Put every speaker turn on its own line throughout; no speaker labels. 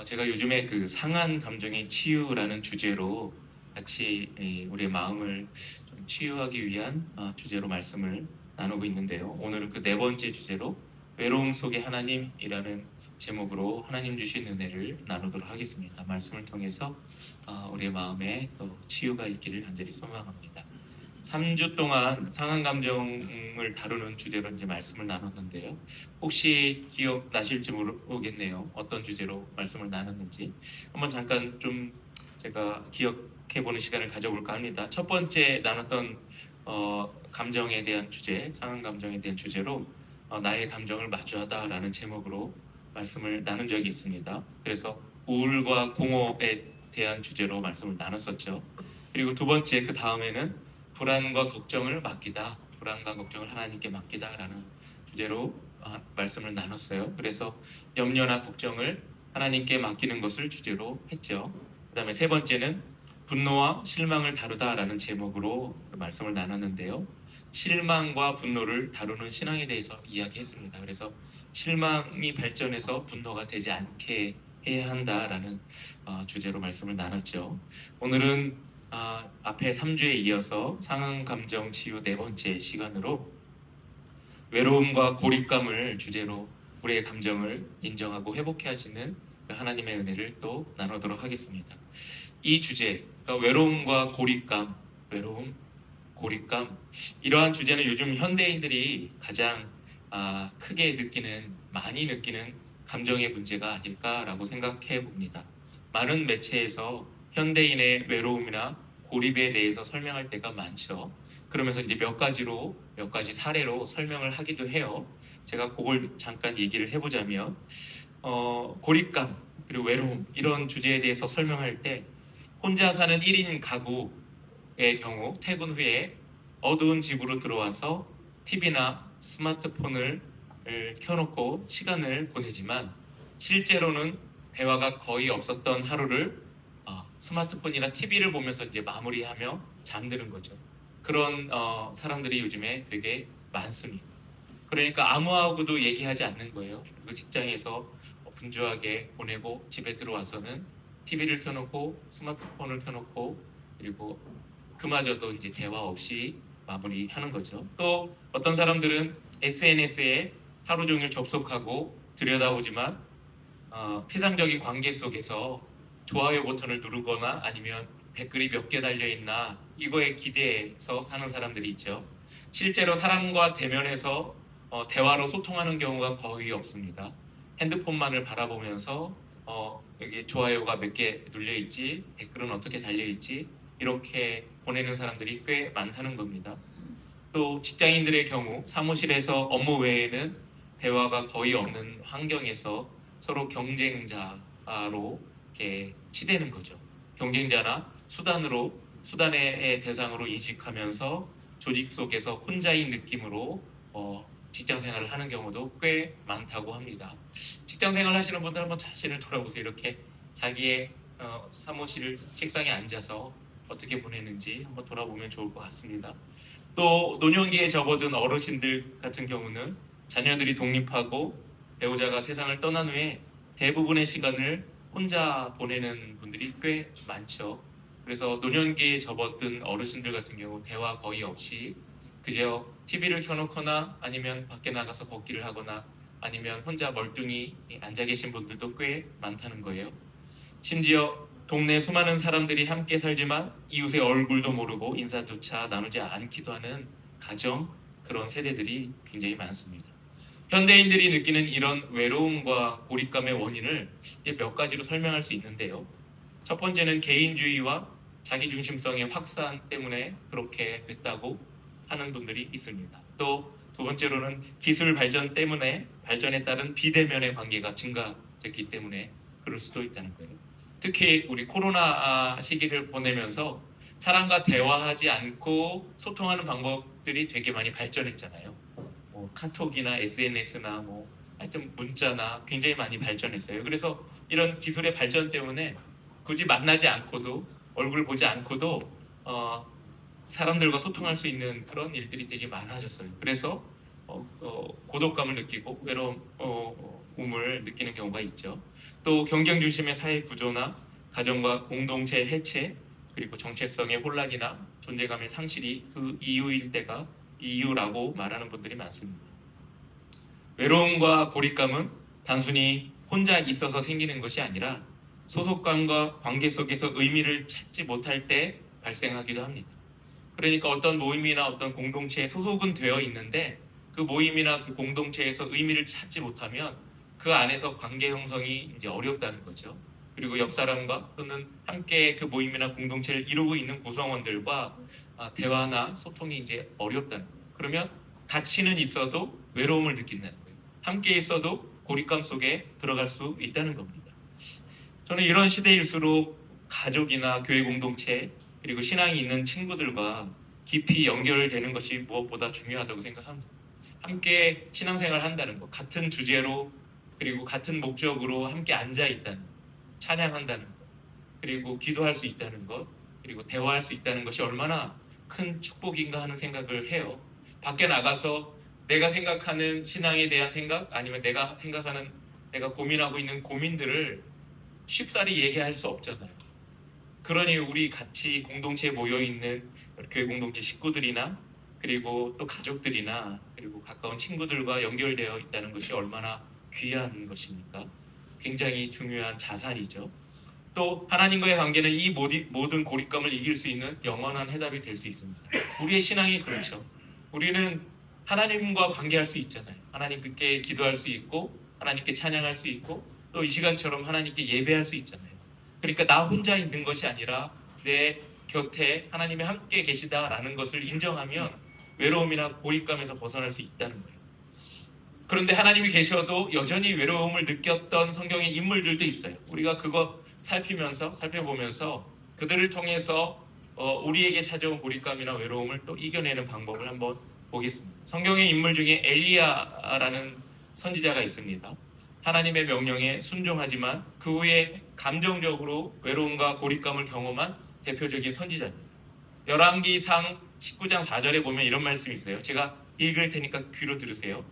제가 요즘에 그 상한 감정의 치유라는 주제로 같이 우리의 마음을 좀 치유하기 위한 주제로 말씀을 나누고 있는데요. 오늘은 그 네 번째 주제로 외로움 속의 하나님이라는 제목으로 하나님 주신 은혜를 나누도록 하겠습니다. 말씀을 통해서 우리의 마음에 또 치유가 있기를 간절히 소망합니다. 3주 동안 상한 감정을 다루는 주제로 이제 말씀을 나눴는데요. 혹시 기억나실지 모르겠네요. 어떤 주제로 말씀을 나눴는지 한번 잠깐 좀 제가 기억해보는 시간을 가져볼까 합니다. 첫 번째 나눴던 감정에 대한 주제, 상한 감정에 대한 주제로 나의 감정을 마주하다라는 제목으로 말씀을 나눈 적이 있습니다. 그래서 우울과 공허에 대한 주제로 말씀을 나눴었죠. 그리고 두 번째 그 다음에는 불안과 걱정을 맡기다, 불안과 걱정을 하나님께 맡기다라는 주제로 말씀을 나눴어요. 그래서 염려나 걱정을 하나님께 맡기는 것을 주제로 했죠. 그 다음에 세 번째는 분노와 실망을 다루다라는 제목으로 말씀을 나눴는데요. 실망과 분노를 다루는 신앙에 대해서 이야기했습니다. 그래서 실망이 발전해서 분노가 되지 않게 해야 한다라는 주제로 말씀을 나눴죠. 오늘은 앞에 3주에 이어서 상한 감정 치유 네 번째 시간으로 외로움과 고립감을 주제로 우리의 감정을 인정하고 회복해 하시는 그 하나님의 은혜를 또 나누도록 하겠습니다. 이 주제, 그러니까 외로움과 고립감, 외로움, 고립감, 이러한 주제는 요즘 현대인들이 가장 크게 많이 느끼는 감정의 문제가 아닐까라고 생각해 봅니다. 많은 매체에서 현대인의 외로움이나 고립에 대해서 설명할 때가 많죠. 그러면서 이제 몇 가지 사례로 설명을 하기도 해요. 제가 그걸 잠깐 얘기를 해보자면, 고립감 그리고 외로움 이런 주제에 대해서 설명할 때 혼자 사는 1인 가구의 경우 퇴근 후에 어두운 집으로 들어와서 TV나 스마트폰을 켜놓고 시간을 보내지만 실제로는 대화가 거의 없었던 하루를 스마트폰이나 TV를 보면서 이제 마무리하며 잠드는 거죠. 그런 사람들이 요즘에 되게 많습니다. 그러니까 아무하고도 얘기하지 않는 거예요. 그리고 직장에서 분주하게 보내고 집에 들어와서는 TV를 켜놓고 스마트폰을 켜놓고 그리고 그마저도 이제 대화 없이 마무리하는 거죠. 또 어떤 사람들은 SNS에 하루 종일 접속하고 들여다보지만 피상적인 관계 속에서 좋아요 버튼을 누르거나 아니면 댓글이 몇 개 달려있나 이거에 기대해서 사는 사람들이 있죠. 실제로 사람과 대면해서 대화로 소통하는 경우가 거의 없습니다. 핸드폰만을 바라보면서 여기 좋아요가 몇 개 눌려있지, 댓글은 어떻게 달려있지 이렇게 보내는 사람들이 꽤 많다는 겁니다. 또 직장인들의 경우 사무실에서 업무 외에는 대화가 거의 없는 환경에서 서로 경쟁자로 이렇게 치대는 거죠. 경쟁자나 수단의 대상으로 인식하면서 조직 속에서 혼자인 느낌으로 직장 생활을 하는 경우도 꽤 많다고 합니다. 직장 생활 하시는 분들 한번 자신을 돌아보세요. 이렇게 자기의 사무실 책상에 앉아서 어떻게 보내는지 한번 돌아보면 좋을 것 같습니다. 또 노년기에 접어든 어르신들 같은 경우는 자녀들이 독립하고 배우자가 세상을 떠난 후에 대부분의 시간을 혼자 보내는 분들이 꽤 많죠. 그래서 노년기에 접어든 어르신들 같은 경우 대화 거의 없이 그저 TV를 켜놓거나 아니면 밖에 나가서 걷기를 하거나 아니면 혼자 멀뚱히 앉아 계신 분들도 꽤 많다는 거예요. 심지어 동네 수많은 사람들이 함께 살지만 이웃의 얼굴도 모르고 인사조차 나누지 않기도 하는 그런 세대들이 굉장히 많습니다. 현대인들이 느끼는 이런 외로움과 고립감의 원인을 몇 가지로 설명할 수 있는데요. 첫 번째는 개인주의와 자기중심성의 확산 때문에 그렇게 됐다고 하는 분들이 있습니다. 또 두 번째로는 기술 발전에 따른 비대면의 관계가 증가됐기 때문에 그럴 수도 있다는 거예요. 특히 우리 코로나 시기를 보내면서 사람과 대화하지 않고 소통하는 방법들이 되게 많이 발전했잖아요. 카톡이나 SNS나 하여튼 문자나 굉장히 많이 발전했어요. 그래서 이런 기술의 발전 때문에 굳이 만나지 않고도 얼굴 보지 않고도 사람들과 소통할 수 있는 그런 일들이 되게 많아졌어요. 그래서 고독감을 느끼고 외로움을 느끼는 경우가 있죠. 또 경쟁 중심의 사회 구조나 가정과 공동체 해체, 그리고 정체성의 혼란이나 존재감의 상실이 그 이유일 때가 이유라고 말하는 분들이 많습니다. 외로움과 고립감은 단순히 혼자 있어서 생기는 것이 아니라 소속감과 관계 속에서 의미를 찾지 못할 때 발생하기도 합니다. 그러니까 어떤 모임이나 어떤 공동체에 소속은 되어 있는데 그 모임이나 그 공동체에서 의미를 찾지 못하면 그 안에서 관계 형성이 이제 어렵다는 거죠. 그리고 옆 사람과 또는 함께 그 모임이나 공동체를 이루고 있는 구성원들과 대화나 소통이 이제 어렵다는 거예요. 그러면 가치는 있어도 외로움을 느낀다는 거예요. 함께 있어도 고립감 속에 들어갈 수 있다는 겁니다. 저는 이런 시대일수록 가족이나 교회 공동체 그리고 신앙이 있는 친구들과 깊이 연결되는 것이 무엇보다 중요하다고 생각합니다. 함께 신앙생활을 한다는 것, 같은 주제로 그리고 같은 목적으로 함께 앉아 있다는 것, 찬양한다는 것, 그리고 기도할 수 있다는 것, 그리고 대화할 수 있다는 것이 얼마나 큰 축복인가 하는 생각을 해요. 밖에 나가서 내가 생각하는 신앙에 대한 생각, 아니면 내가 생각하는, 내가 고민하고 있는 고민들을 쉽사리 얘기할 수 없잖아요. 그러니 우리 같이 공동체에 모여있는 교회 공동체 식구들이나 그리고 또 가족들이나 그리고 가까운 친구들과 연결되어 있다는 것이 얼마나 귀한 것입니까? 굉장히 중요한 자산이죠. 또 하나님과의 관계는 이 모든 고립감을 이길 수 있는 영원한 해답이 될 수 있습니다. 우리의 신앙이 그렇죠. 우리는 하나님과 관계할 수 있잖아요. 하나님께 기도할 수 있고 하나님께 찬양할 수 있고 또 이 시간처럼 하나님께 예배할 수 있잖아요. 그러니까 나 혼자 있는 것이 아니라 내 곁에 하나님이 함께 계시다라는 것을 인정하면 외로움이나 고립감에서 벗어날 수 있다는 거예요. 그런데 하나님이 계셔도 여전히 외로움을 느꼈던 성경의 인물들도 있어요. 우리가 그거 살펴보면서 그들을 통해서 우리에게 찾아온 고립감이나 외로움을 또 이겨내는 방법을 한번 보겠습니다. 성경의 인물 중에 엘리야라는 선지자가 있습니다. 하나님의 명령에 순종하지만 그 후에 감정적으로 외로움과 고립감을 경험한 대표적인 선지자입니다. 열왕기상 19장 4절에 보면 이런 말씀이 있어요. 제가 읽을 테니까 귀로 들으세요.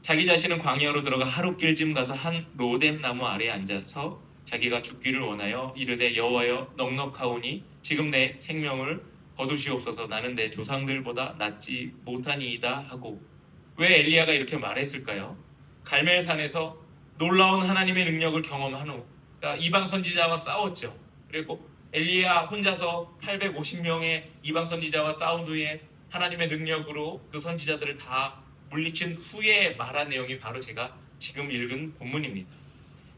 자기 자신은 광야로 들어가 하룻길쯤 가서 한 로뎀 나무 아래에 앉아서 자기가 죽기를 원하여 이르되 여호와여 넉넉하오니 지금 내 생명을 거두시옵소서. 나는 내 조상들보다 낫지 못하니이다 하고. 왜 엘리야가 이렇게 말했을까요? 갈멜산에서 놀라운 하나님의 능력을 경험한 후, 그러니까 이방 선지자와 싸웠죠. 그리고 엘리야 혼자서 850명의 이방 선지자와 싸운 후에 하나님의 능력으로 그 선지자들을 다 물리친 후에 말한 내용이 바로 제가 지금 읽은 본문입니다.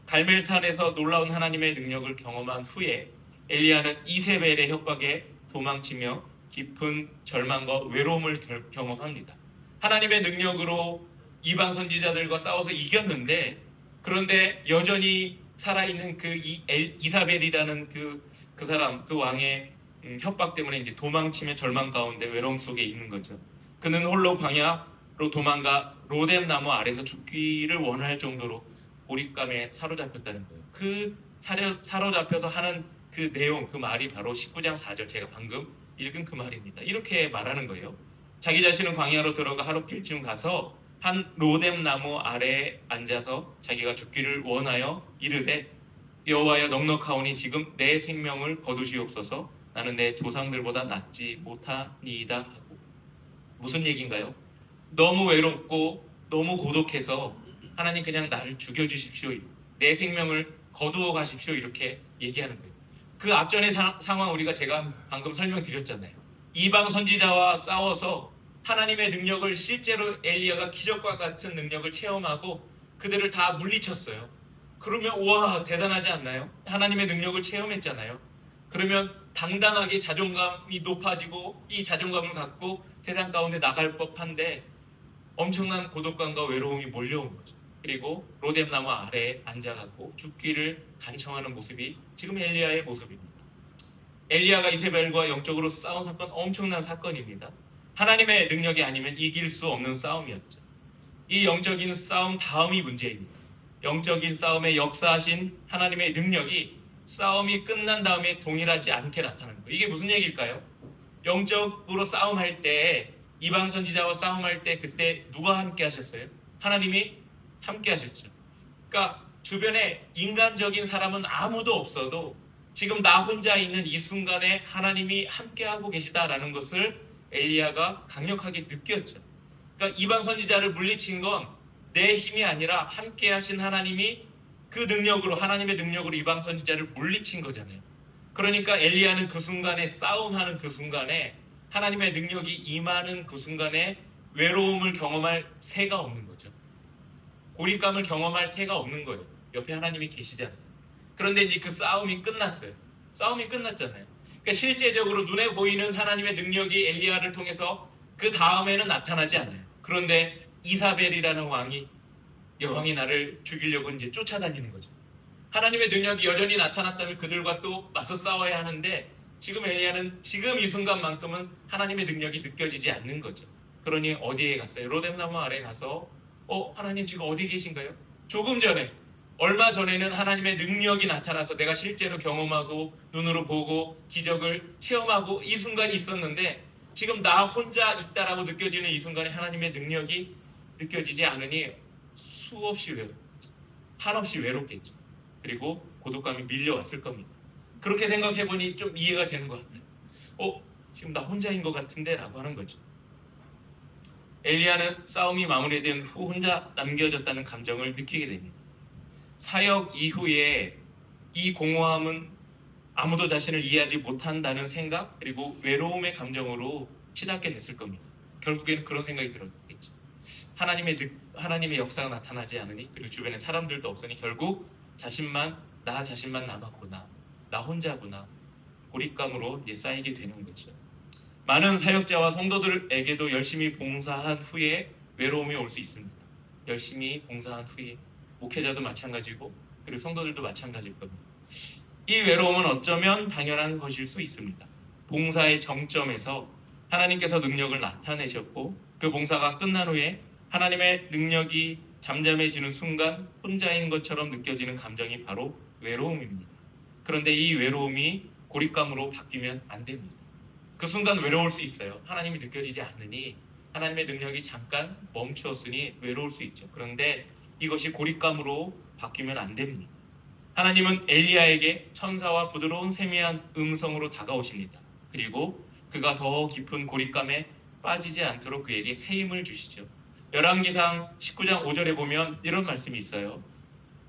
갈멜산에서 놀라운 하나님의 능력을 경험한 후에 엘리야는 이세벨의 협박에 도망치며 깊은 절망과 외로움을 경험합니다. 하나님의 능력으로 이방 선지자들과 싸워서 이겼는데, 그런데 여전히 살아있는 그 이사벨이라는 그 사람, 그 왕의 협박 때문에 이제 도망치며 절망 가운데 외로움 속에 있는 거죠. 그는 홀로 광야로 도망가 로뎀 나무 아래서 죽기를 원할 정도로 고립감에 사로잡혔다는 거예요. 그 사로잡혀서 하는 그 내용, 그 말이 바로 19장 4절 제가 방금 읽은 그 말입니다. 이렇게 말하는 거예요. 자기 자신은 광야로 들어가 하룻길쯤 가서 한 로뎀 나무 아래에 앉아서 자기가 죽기를 원하여 이르되 여호와여 넉넉하오니 지금 내 생명을 거두시옵소서. 나는 내 조상들보다 낫지 못하니이다 하고. 무슨 얘기인가요? 너무 외롭고 너무 고독해서 하나님 그냥 나를 죽여주십시오, 내 생명을 거두어 가십시오, 이렇게 얘기하는 거예요. 그 앞전의 상황 우리가 제가 방금 설명드렸잖아요. 이방 선지자와 싸워서 하나님의 능력을 실제로 엘리야가 기적과 같은 능력을 체험하고 그들을 다 물리쳤어요. 그러면 우와 대단하지 않나요? 하나님의 능력을 체험했잖아요. 그러면 당당하게 자존감이 높아지고 이 자존감을 갖고 세상 가운데 나갈 법한데 엄청난 고독감과 외로움이 몰려온 거죠. 그리고 로뎀 나무 아래에 앉아갖고 죽기를 간청하는 모습이 지금 엘리야의 모습입니다. 엘리야가 이세벨과 영적으로 싸운 사건, 엄청난 사건입니다. 하나님의 능력이 아니면 이길 수 없는 싸움이었죠. 이 영적인 싸움 다음이 문제입니다. 영적인 싸움에 역사하신 하나님의 능력이 싸움이 끝난 다음에 동일하지 않게 나타나는 거예요. 이게 무슨 얘기일까요? 영적으로 싸움할 때, 이방 선지자와 싸움할 때 그때 누가 함께 하셨어요? 하나님이 함께 하셨죠. 그러니까 주변에 인간적인 사람은 아무도 없어도 지금 나 혼자 있는 이 순간에 하나님이 함께하고 계시다라는 것을 엘리야가 강력하게 느꼈죠. 그러니까 이방 선지자를 물리친 건 내 힘이 아니라 함께 하신 하나님이 그 능력으로, 하나님의 능력으로 이방 선지자를 물리친 거잖아요. 그러니까 엘리야는 그 순간에, 싸움하는 그 순간에, 하나님의 능력이 임하는 그 순간에 외로움을 경험할 새가 없는 거죠. 고립감을 경험할 새가 없는 거예요. 옆에 하나님이 계시잖아요. 그런데 이제 그 싸움이 끝났어요. 싸움이 끝났잖아요. 그러니까 실제적으로 눈에 보이는 하나님의 능력이 엘리야를 통해서 그 다음에는 나타나지 않아요. 그런데 이사벨이라는 여왕이 나를 죽이려고 이제 쫓아다니는 거죠. 하나님의 능력이 여전히 나타났다면 그들과 또 맞서 싸워야 하는데, 지금 엘리야는 지금 이 순간만큼은 하나님의 능력이 느껴지지 않는 거죠. 그러니 어디에 갔어요? 로뎀나무 아래 가서 하나님 지금 어디 계신가요? 조금 전에, 얼마 전에는 하나님의 능력이 나타나서 내가 실제로 경험하고 눈으로 보고 기적을 체험하고 이 순간이 있었는데, 지금 나 혼자 있다라고 느껴지는 이 순간에 하나님의 능력이 느껴지지 않으니 수없이 한없이 외롭겠죠. 그리고 고독감이 밀려왔을 겁니다. 그렇게 생각해보니 좀 이해가 되는 것 같아요. 지금 나 혼자인 것 같은데? 라고 하는 거죠. 엘리야는 싸움이 마무리된 후 혼자 남겨졌다는 감정을 느끼게 됩니다. 사역 이후에 이 공허함은 아무도 자신을 이해하지 못한다는 생각, 그리고 외로움의 감정으로 치닫게 됐을 겁니다. 결국에는 그런 생각이 들었겠지. 하나님의 역사가 나타나지 않으니, 그리고 주변에 사람들도 없으니 결국 나 자신만 남았구나, 나 혼자구나, 고립감으로 이제 쌓이게 되는 거죠. 많은 사역자와 성도들에게도 열심히 봉사한 후에 외로움이 올 수 있습니다. 열심히 봉사한 후에 목회자도 마찬가지고, 그리고 성도들도 마찬가지일 겁니다. 이 외로움은 어쩌면 당연한 것일 수 있습니다. 봉사의 정점에서 하나님께서 능력을 나타내셨고, 그 봉사가 끝난 후에 하나님의 능력이 잠잠해지는 순간 혼자인 것처럼 느껴지는 감정이 바로 외로움입니다. 그런데 이 외로움이 고립감으로 바뀌면 안 됩니다. 그 순간 외로울 수 있어요. 하나님이 느껴지지 않으니, 하나님의 능력이 잠깐 멈추었으니 외로울 수 있죠. 그런데 이것이 고립감으로 바뀌면 안 됩니다. 하나님은 엘리야에게 천사와 부드러운 세미한 음성으로 다가오십니다. 그리고 그가 더 깊은 고립감에 빠지지 않도록 그에게 새 힘을 주시죠. 열왕기상 19장 5절에 보면 이런 말씀이 있어요.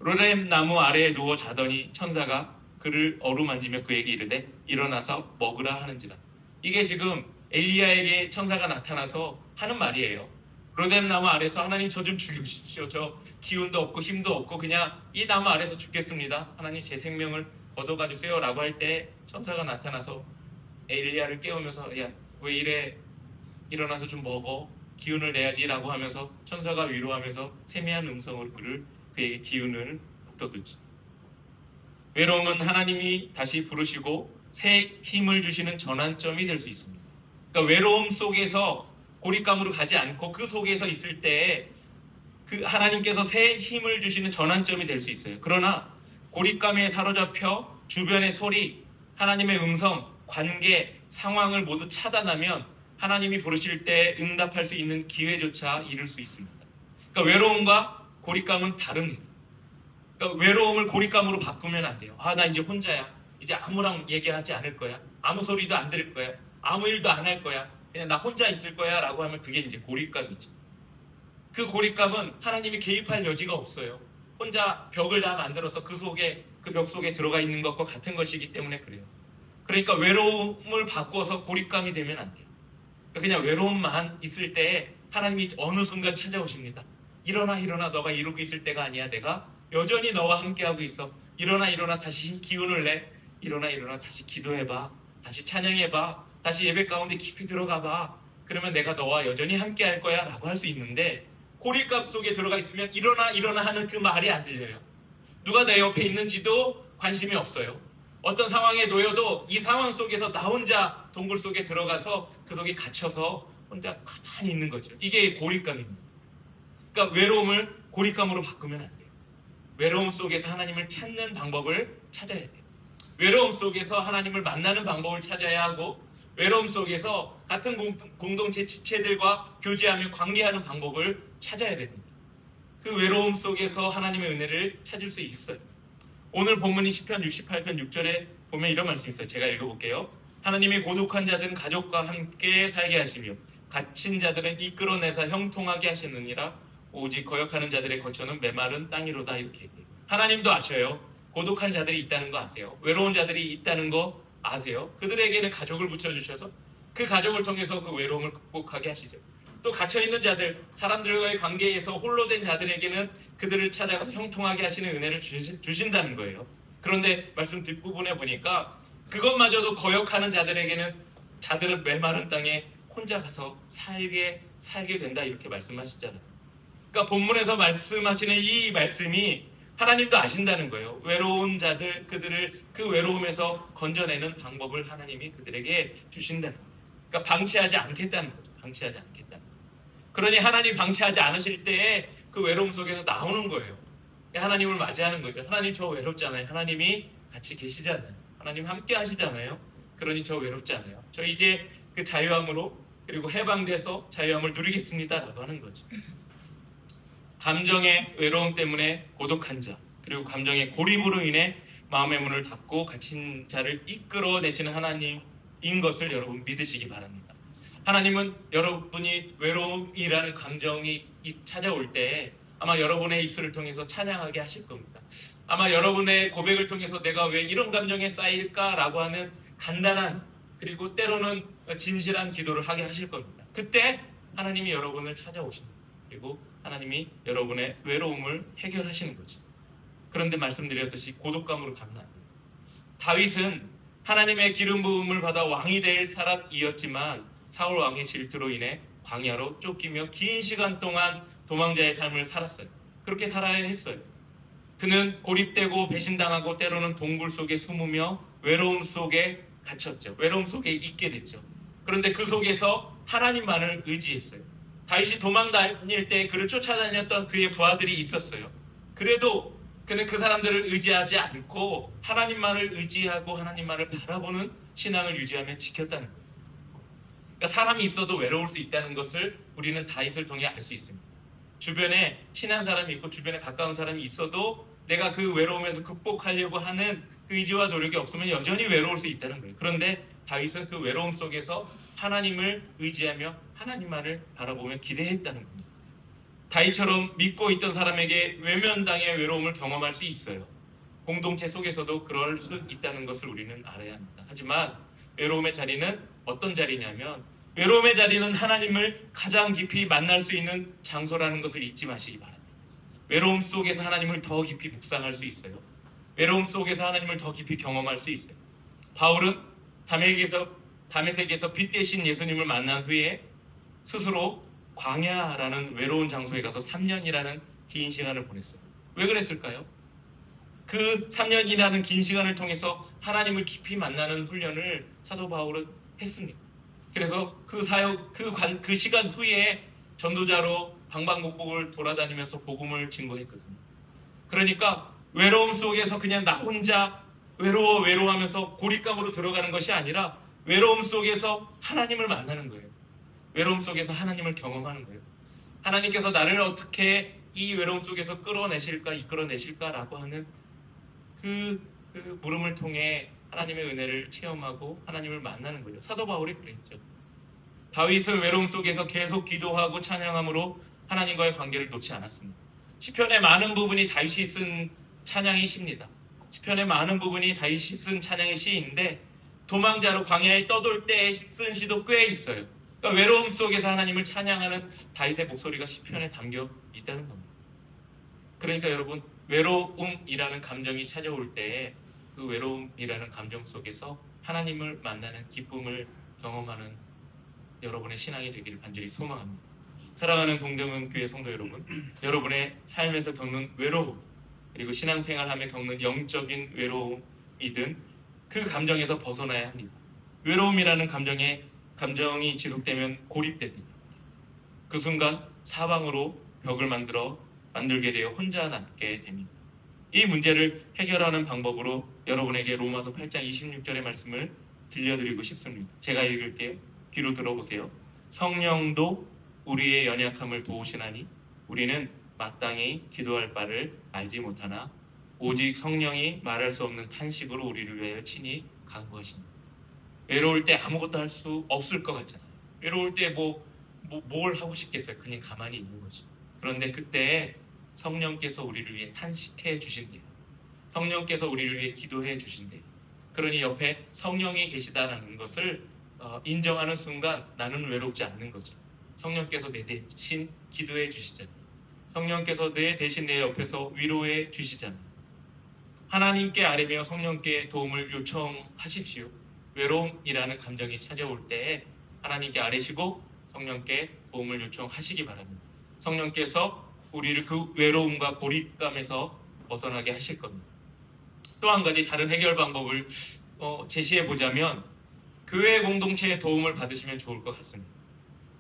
로뎀 나무 아래에 누워 자더니 천사가 그를 어루만지며 그에게 이르되 일어나서 먹으라 하는지라. 이게 지금 엘리야에게 천사가 나타나서 하는 말이에요. 로뎀 나무 아래서 하나님 저 좀 죽이십시오. 저 기운도 없고 힘도 없고 그냥 이 나무 아래서 죽겠습니다. 하나님 제 생명을 걷어가 주세요 라고 할 때 천사가 나타나서 엘리야를 깨우면서 야, 왜 이래, 일어나서 좀 먹어, 기운을 내야지 라고 하면서 천사가 위로하면서 세미한 음성으로 그에게 기운을 북돋우지. 외로움은 하나님이 다시 부르시고 새 힘을 주시는 전환점이 될 수 있습니다. 그러니까 외로움 속에서 고립감으로 가지 않고 그 속에서 있을 때 그 하나님께서 새 힘을 주시는 전환점이 될 수 있어요. 그러나 고립감에 사로잡혀 주변의 소리, 하나님의 음성, 관계, 상황을 모두 차단하면 하나님이 부르실 때 응답할 수 있는 기회조차 잃을 수 있습니다. 그러니까 외로움과 고립감은 다릅니다. 그러니까 외로움을 고립감으로 바꾸면 안 돼요. 나 이제 혼자야. 이제 아무랑 얘기하지 않을 거야. 아무 소리도 안 들을 거야. 아무 일도 안 할 거야. 그냥 나 혼자 있을 거야 라고 하면 그게 이제 고립감이죠. 그 고립감은 하나님이 개입할 여지가 없어요. 혼자 벽을 다 만들어서 그 벽 속에 들어가 있는 것과 같은 것이기 때문에 그래요. 그러니까 외로움을 바꿔서 고립감이 되면 안 돼요. 그냥 외로움만 있을 때 하나님이 어느 순간 찾아오십니다. 일어나 너가 이러고 있을 때가 아니야. 내가 여전히 너와 함께하고 있어. 일어나 다시 기운을 내. 일어나 다시 기도해봐. 다시 찬양해봐. 다시 예배 가운데 깊이 들어가봐. 그러면 내가 너와 여전히 함께할 거야 라고 할 수 있는데, 고립감 속에 들어가 있으면 일어나 하는 그 말이 안 들려요. 누가 내 옆에 있는지도 관심이 없어요. 어떤 상황에 놓여도 이 상황 속에서 나 혼자 동굴 속에 들어가서 그 속에 갇혀서 혼자 가만히 있는 거죠. 이게 고립감입니다. 그러니까 외로움을 고립감으로 바꾸면 안 돼요. 외로움 속에서 하나님을 찾는 방법을 찾아야 돼요. 외로움 속에서 하나님을 만나는 방법을 찾아야 하고, 외로움 속에서 같은 공동체 지체들과 교제하며 관계하는 방법을 찾아야 됩니다. 그 외로움 속에서 하나님의 은혜를 찾을 수 있어요. 오늘 본문이 시편 68편 6절에 보면 이런 말씀이 있어요. 제가 읽어볼게요. 하나님이 고독한 자들은 가족과 함께 살게 하시며 갇힌 자들은 이끌어내사 형통하게 하시느니라. 오직 거역하는 자들의 거처는 메마른 땅이로다. 이렇게 얘기해요. 하나님도 아셔요. 고독한 자들이 있다는 거 아세요? 외로운 자들이 있다는 거 아세요? 그들에게는 가족을 붙여주셔서 그 가족을 통해서 그 외로움을 극복하게 하시죠. 또 갇혀있는 자들, 사람들과의 관계에서 홀로 된 자들에게는 그들을 찾아가서 형통하게 하시는 은혜를 주신다는 거예요. 그런데 말씀 뒷부분에 보니까 그것마저도 거역하는 자들은 메마른 땅에 혼자 가서 살게 된다 이렇게 말씀하시잖아요. 그러니까 본문에서 말씀하시는 이 말씀이 하나님도 아신다는 거예요. 외로운 자들, 그들을 그 외로움에서 건져내는 방법을 하나님이 그들에게 주신다는 거예요. 그러니까 방치하지 않겠다는 거죠. 방치하지 않겠다. 그러니 하나님 방치하지 않으실 때에 그 외로움 속에서 나오는 거예요. 하나님을 맞이하는 거죠. 하나님 저 외롭잖아요. 하나님이 같이 계시잖아요. 하나님 함께 하시잖아요. 그러니 저 외롭지 않아요. 저 이제 그 자유함으로 그리고 해방돼서 자유함을 누리겠습니다 라고 하는 거죠. 감정의 외로움 때문에 고독한 자, 그리고 감정의 고립으로 인해 마음의 문을 닫고 갇힌 자를 이끌어내시는 하나님인 것을 여러분 믿으시기 바랍니다. 하나님은 여러분이 외로움이라는 감정이 찾아올 때 아마 여러분의 입술을 통해서 찬양하게 하실 겁니다. 아마 여러분의 고백을 통해서 내가 왜 이런 감정에 쌓일까라고 하는 간단한 그리고 때로는 진실한 기도를 하게 하실 겁니다. 그때 하나님이 여러분을 찾아오십니다. 그리고 하나님이 여러분의 외로움을 해결하시는 거죠. 그런데 말씀드렸듯이 고독감으로 가면 안 돼요. 다윗은 하나님의 기름 부음을 받아 왕이 될 사람이었지만 사울 왕의 질투로 인해 광야로 쫓기며 긴 시간 동안 도망자의 삶을 살았어요. 그렇게 살아야 했어요. 그는 고립되고 배신당하고 때로는 동굴 속에 숨으며 외로움 속에 갇혔죠. 외로움 속에 있게 됐죠. 그런데 그 속에서 하나님만을 의지했어요. 다윗이 도망 다닐 때 그를 쫓아다녔던 그의 부하들이 있었어요. 그래도 그는 그 사람들을 의지하지 않고 하나님만을 의지하고 하나님만을 바라보는 신앙을 유지하며 지켰다는 거예요. 그러니까 사람이 있어도 외로울 수 있다는 것을 우리는 다윗을 통해 알 수 있습니다. 주변에 친한 사람이 있고 주변에 가까운 사람이 있어도 내가 그 외로움에서 극복하려고 하는 그 의지와 노력이 없으면 여전히 외로울 수 있다는 거예요. 그런데 다윗은 그 외로움 속에서 하나님을 의지하며 하나님만을 바라보며 기대했다는 겁니다. 다윗처럼 믿고 있던 사람에게 외면당의 외로움을 경험할 수 있어요. 공동체 속에서도 그럴 수 있다는 것을 우리는 알아야 합니다. 하지만 외로움의 자리는 어떤 자리냐면 외로움의 자리는 하나님을 가장 깊이 만날 수 있는 장소라는 것을 잊지 마시기 바랍니다. 외로움 속에서 하나님을 더 깊이 묵상할 수 있어요. 외로움 속에서 하나님을 더 깊이 경험할 수 있어요. 바울은 다메섹에서 빛 대신 예수님을 만난 후에 스스로 광야라는 외로운 장소에 가서 3년이라는 긴 시간을 보냈어요. 왜 그랬을까요? 그 3년이라는 긴 시간을 통해서 하나님을 깊이 만나는 훈련을 사도 바울은 했습니다. 그래서 그 시간 후에 전도자로 방방곡곡을 돌아다니면서 복음을 증거했거든요. 그러니까 외로움 속에서 그냥 나 혼자 외로워하면서 고립감으로 들어가는 것이 아니라 외로움 속에서 하나님을 만나는 거예요. 외로움 속에서 하나님을 경험하는 거예요. 하나님께서 나를 어떻게 이 외로움 속에서 이끌어내실까라고 하는 그 물음을 통해 하나님의 은혜를 체험하고 하나님을 만나는 거죠. 사도 바울이 그랬죠. 다윗은 외로움 속에서 계속 기도하고 찬양함으로 하나님과의 관계를 놓지 않았습니다. 시편의 많은 부분이 다윗이 쓴 찬양의 시입니다. 시편의 많은 부분이 다윗이 쓴 찬양의 시인데 도망자로 광야에 떠돌 때 쓴 시도 꽤 있어요. 그러니까 외로움 속에서 하나님을 찬양하는 다윗의 목소리가 시편에 담겨 있다는 겁니다. 그러니까 여러분 외로움이라는 감정이 찾아올 때 그 외로움이라는 감정 속에서 하나님을 만나는 기쁨을 경험하는 여러분의 신앙이 되기를 간절히 소망합니다. 사랑하는 동대문 교회 성도 여러분, 여러분의 삶에서 겪는 외로움 그리고 신앙생활하며 겪는 영적인 외로움이든 그 감정에서 벗어나야 합니다. 외로움이라는 감정이 지속되면 고립됩니다. 그 순간 사방으로 벽을 만들게 되어 혼자 남게 됩니다. 이 문제를 해결하는 방법으로 여러분에게 로마서 8장 26절의 말씀을 들려드리고 싶습니다. 제가 읽을게요. 귀로 들어보세요. 성령도 우리의 연약함을 도우시나니 우리는 마땅히 기도할 바를 알지 못하나 오직 성령이 말할 수 없는 탄식으로 우리를 위하여 친히 간구하십니다. 외로울 때 아무것도 할 수 없을 것 같잖아요. 외로울 때 뭘 하고 싶겠어요? 그냥 가만히 있는 거죠. 그런데 그때 성령께서 우리를 위해 탄식해 주신대요. 성령께서 우리를 위해 기도해 주신대요. 그러니 옆에 성령이 계시다는 것을 인정하는 순간 나는 외롭지 않는 거죠. 성령께서 내 대신 기도해 주시잖아요. 성령께서 내 대신 내 옆에서 위로해 주시잖아요. 하나님께 아뢰며 성령께 도움을 요청하십시오. 외로움이라는 감정이 찾아올 때 하나님께 아뢰시고 성령께 도움을 요청하시기 바랍니다. 성령께서 우리를 그 외로움과 고립감에서 벗어나게 하실 겁니다. 또 한 가지 다른 해결 방법을 제시해 보자면 교회 공동체의 도움을 받으시면 좋을 것 같습니다.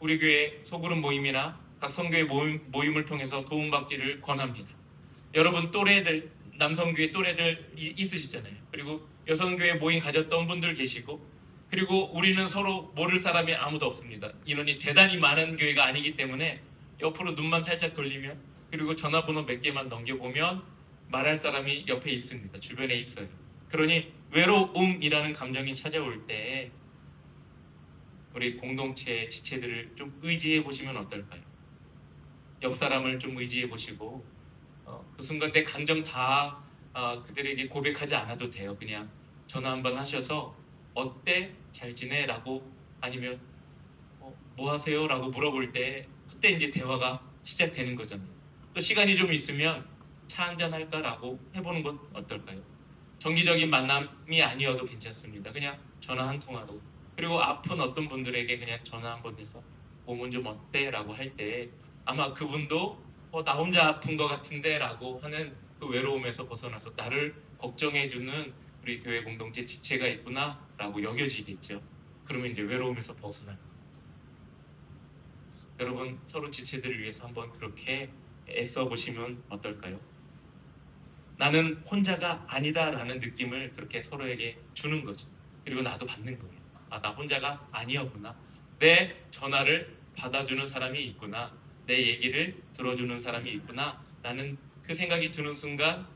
우리 교회 소그룹 모임이나 각 성교회 모임을 통해서 도움받기를 권합니다. 여러분 또래들, 남성교회 또래들 있으시잖아요. 그리고 여성교회 모임 가졌던 분들 계시고, 그리고 우리는 서로 모를 사람이 아무도 없습니다. 인원이 대단히 많은 교회가 아니기 때문에 옆으로 눈만 살짝 돌리면, 그리고 전화번호 몇 개만 넘겨보면 말할 사람이 옆에 있습니다. 주변에 있어요. 그러니 외로움이라는 감정이 찾아올 때 우리 공동체 지체들을 좀 의지해 보시면 어떨까요? 옆 사람을 좀 의지해 보시고 그 순간 내 감정 다 그들에게 고백하지 않아도 돼요. 그냥 전화 한번 하셔서 어때? 잘 지내? 라고, 아니면 뭐 하세요? 라고 물어볼 때 그때 이제 대화가 시작되는 거잖아요. 또 시간이 좀 있으면 차 한잔 할까? 라고 해보는 건 어떨까요? 정기적인 만남이 아니어도 괜찮습니다. 그냥 전화 한 통화로. 그리고 아픈 어떤 분들에게 그냥 전화 한번 해서 몸은 좀 어때? 라고 할 때 아마 그분도 나 혼자 아픈 것 같은데 라고 하는 그 외로움에서 벗어나서 나를 걱정해주는 우리 교회 공동체 지체가 있구나 라고 여겨지겠죠. 그러면 이제 외로움에서 벗어날 거예요. 여러분 서로 지체들을 위해서 한번 그렇게 애써 보시면 어떨까요? 나는 혼자가 아니다라는 느낌을 그렇게 서로에게 주는 거죠. 그리고 나도 받는 거예요. 나 혼자가 아니었구나. 내 전화를 받아주는 사람이 있구나. 내 얘기를 들어주는 사람이 있구나. 라는 그 생각이 드는 순간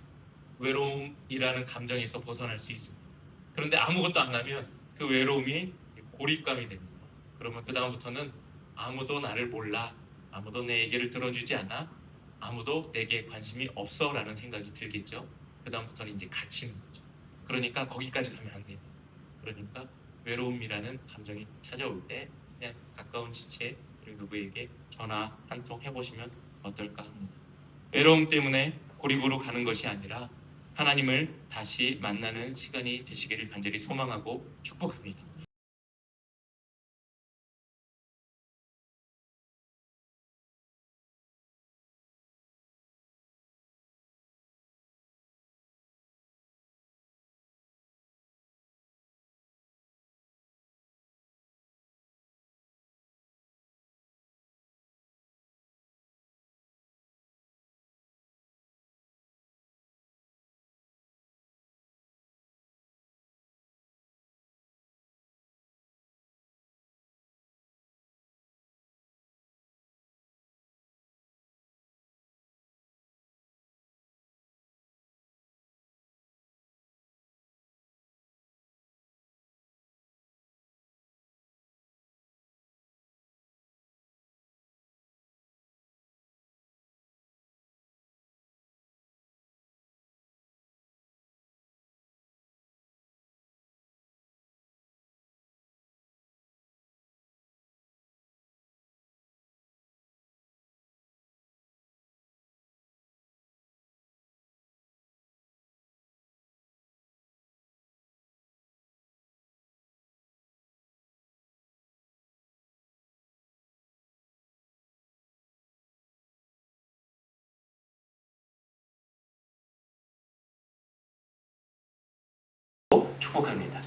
외로움이라는 감정에서 벗어날 수 있습니다. 그런데 아무것도 안 하면 그 외로움이 고립감이 됩니다. 그러면 그 다음부터는 아무도 나를 몰라. 아무도 내 얘기를 들어주지 않아. 아무도 내게 관심이 없어 라는 생각이 들겠죠. 그 다음부터는 이제 갇히는 거죠. 그러니까 거기까지 가면 안 됩니다. 그러니까 외로움이라는 감정이 찾아올 때 그냥 가까운 지체 그리고 누구에게 전화 한 통 해보시면 어떨까 합니다. 외로움 때문에 고립으로 가는 것이 아니라 하나님을 다시 만나는 시간이 되시기를 간절히 소망하고 축복합니다. 축복합니다.